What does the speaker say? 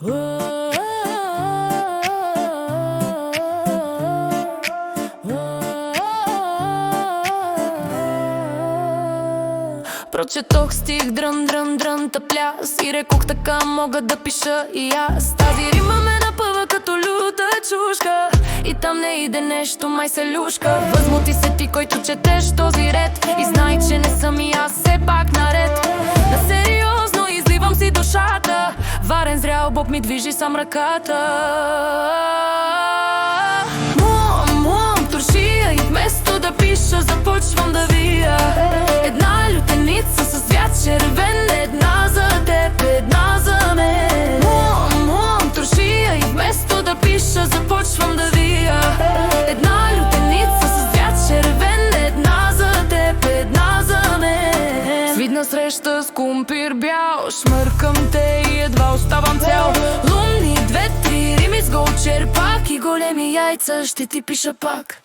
Прочетох стих дрън, дрън, дрън, пляс и рекох така мога да пиша и аз. Тази рима ме напъва като люта чушка и там не иде нещо, май се люшка. Възмути се ти, който четеш този ред и знай, че не съм и аз все пак наред. На сериозно изливам си душата, варен зрял боб ми движи сам ръката. Муам, туршия и вместо да пиша започвам да вия. Една лютеница с цвят червен, една за теб, една за мен. Муам, туршия и вместо да пиша започвам да вия. Една лютеница с цвят червен, една за теб, една за мен. Свидна среща с кумпир бял, шмъркам те и едва оставам цял. Лунни, две-три рими с голчер пак и големи яйца ще ти пиша пак.